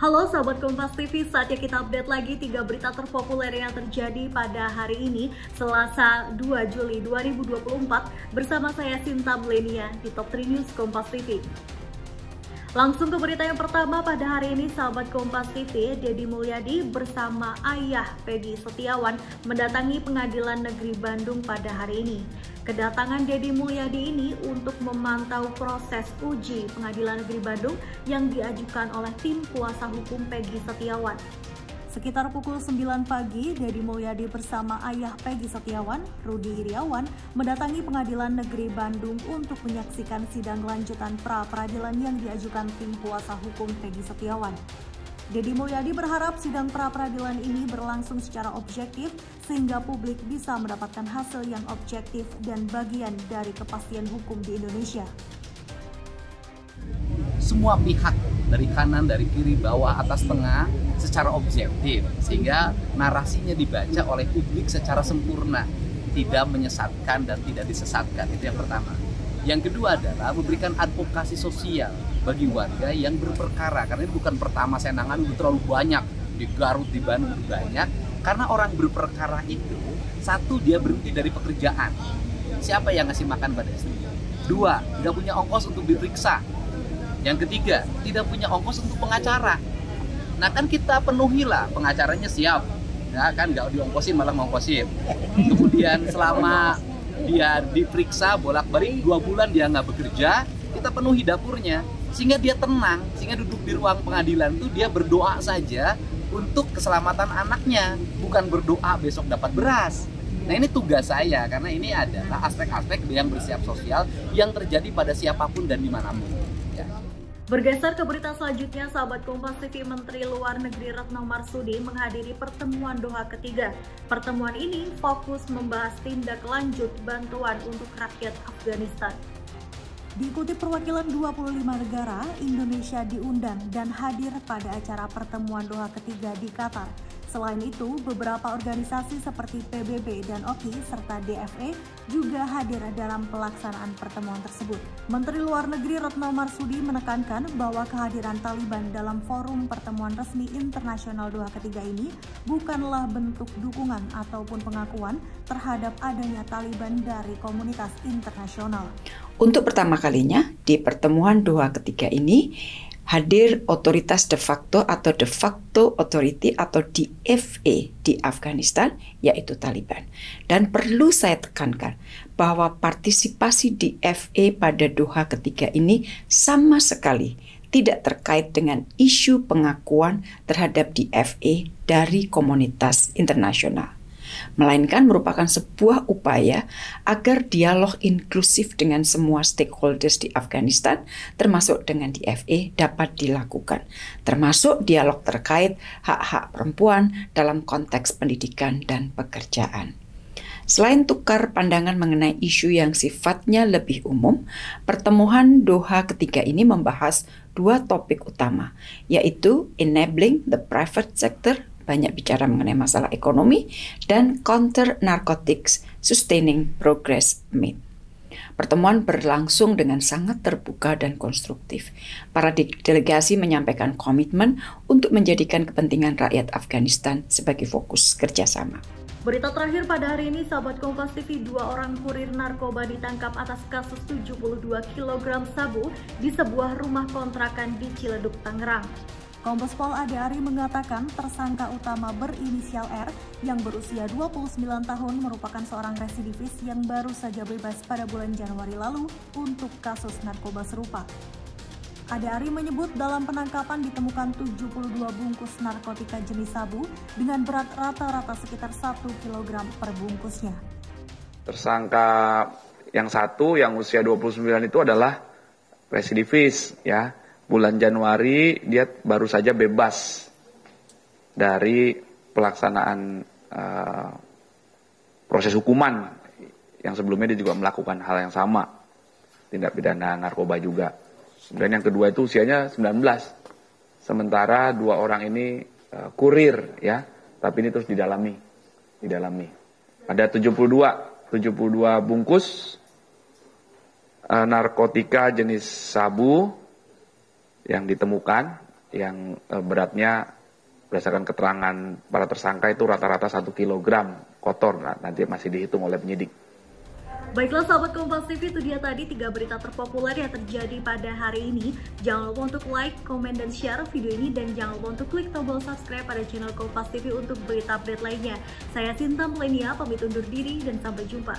Halo sahabat Kompas TV, saatnya kita update lagi 3 berita terpopuler yang terjadi pada hari ini, Selasa 2 Juli 2024, bersama saya Sinta Melenia di Top 3 News Kompas TV. Langsung ke berita yang pertama pada hari ini, sahabat Kompas TV, Deddy Mulyadi bersama ayah Peggy Setiawan mendatangi Pengadilan Negeri Bandung pada hari ini. Kedatangan Deddy Mulyadi ini untuk memantau proses uji Pengadilan Negeri Bandung yang diajukan oleh tim kuasa hukum Peggy Setiawan. Sekitar pukul 9 pagi, Deddy Mulyadi bersama ayah Peggy Setiawan, Rudi Iriawan, mendatangi Pengadilan Negeri Bandung untuk menyaksikan sidang lanjutan pra-peradilan yang diajukan tim kuasa hukum Peggy Setiawan. Deddy Mulyadi berharap sidang pra-peradilan ini berlangsung secara objektif sehingga publik bisa mendapatkan hasil yang objektif dan bagian dari kepastian hukum di Indonesia. Semua pihak dari kanan, dari kiri, bawah, atas, tengah secara objektif sehingga narasinya dibaca oleh publik secara sempurna, tidak menyesatkan dan tidak disesatkan. Itu yang pertama. Yang kedua adalah memberikan advokasi sosial bagi warga yang berperkara, karena ini bukan pertama saya nangani, terlalu banyak di Garut, di Bandung banyak. Karena orang berperkara itu, satu, dia berhenti dari pekerjaan. Siapa yang ngasih makan pada istri? Dua, tidak punya ongkos untuk diperiksa. Yang ketiga, tidak punya ongkos untuk pengacara. Nah kan kita penuhilah, pengacaranya siap, ya kan, nggak diongkosin malah ngongkosin. Kemudian selama dia diperiksa bolak-balik 2 bulan dia nggak bekerja, kita penuhi dapurnya sehingga dia tenang, sehingga duduk di ruang pengadilan itu dia berdoa saja untuk keselamatan anaknya, bukan berdoa besok dapat beras. Nah ini tugas saya, karena ini adalah aspek-aspek yang bersifat sosial yang terjadi pada siapapun dan dimanapun. Ya. Bergeser ke berita selanjutnya, sahabat Kompas TV, Menteri Luar Negeri Retno Marsudi menghadiri pertemuan Doha ketiga. Pertemuan ini fokus membahas tindak lanjut bantuan untuk rakyat Afghanistan. Diikuti perwakilan 25 negara, Indonesia diundang dan hadir pada acara pertemuan Doha ketiga di Qatar. Selain itu, beberapa organisasi seperti PBB dan OKI serta DFE juga hadir dalam pelaksanaan pertemuan tersebut. Menteri Luar Negeri Retno Marsudi menekankan bahwa kehadiran Taliban dalam forum pertemuan resmi internasional Doha ketiga ini bukanlah bentuk dukungan ataupun pengakuan terhadap adanya Taliban dari komunitas internasional. Untuk pertama kalinya di pertemuan Doha ketiga ini, hadir otoritas de facto atau de facto authority atau DFA di Afghanistan, yaitu Taliban. Dan perlu saya tekankan bahwa partisipasi DFA pada Doha ketiga ini sama sekali tidak terkait dengan isu pengakuan terhadap DFA dari komunitas internasional, melainkan merupakan sebuah upaya agar dialog inklusif dengan semua stakeholders di Afghanistan, termasuk dengan DFA, dapat dilakukan, termasuk dialog terkait hak-hak perempuan dalam konteks pendidikan dan pekerjaan. Selain tukar pandangan mengenai isu yang sifatnya lebih umum, pertemuan Doha ketiga ini membahas 2 topik utama, yaitu enabling the private sector, banyak bicara mengenai masalah ekonomi, dan counter narcotics, sustaining progress made. Pertemuan berlangsung dengan sangat terbuka dan konstruktif. Para delegasi menyampaikan komitmen untuk menjadikan kepentingan rakyat Afghanistan sebagai fokus kerjasama. Berita terakhir pada hari ini, sahabat Kompas TV, 2 orang kurir narkoba ditangkap atas kasus 72 kg sabu di sebuah rumah kontrakan di Ciledug, Tangerang. Kombes Pol Ade Ari mengatakan tersangka utama berinisial R yang berusia 29 tahun merupakan seorang residivis yang baru saja bebas pada bulan Januari lalu untuk kasus narkoba serupa. Ade Ari menyebut dalam penangkapan ditemukan 72 bungkus narkotika jenis sabu dengan berat rata-rata sekitar 1 kg per bungkusnya. Tersangka yang satu yang usia 29 itu adalah residivis, ya. Bulan Januari dia baru saja bebas dari pelaksanaan proses hukuman yang sebelumnya dia juga melakukan hal yang sama, tindak pidana narkoba juga. Dan yang kedua itu usianya 19. Sementara 2 orang ini kurir, ya, tapi ini terus didalami. Ada 72 bungkus narkotika jenis sabu yang ditemukan yang beratnya berdasarkan keterangan para tersangka itu rata-rata 1 kilogram kotor. Nah, nanti masih dihitung oleh penyidik. Baiklah sahabat Kompas TV, itu dia tadi 3 berita terpopuler yang terjadi pada hari ini. Jangan lupa untuk like, komen, dan share video ini. Dan jangan lupa untuk klik tombol subscribe pada channel Kompas TV untuk berita update lainnya. Saya Sinta Melenia, pamit undur diri dan sampai jumpa.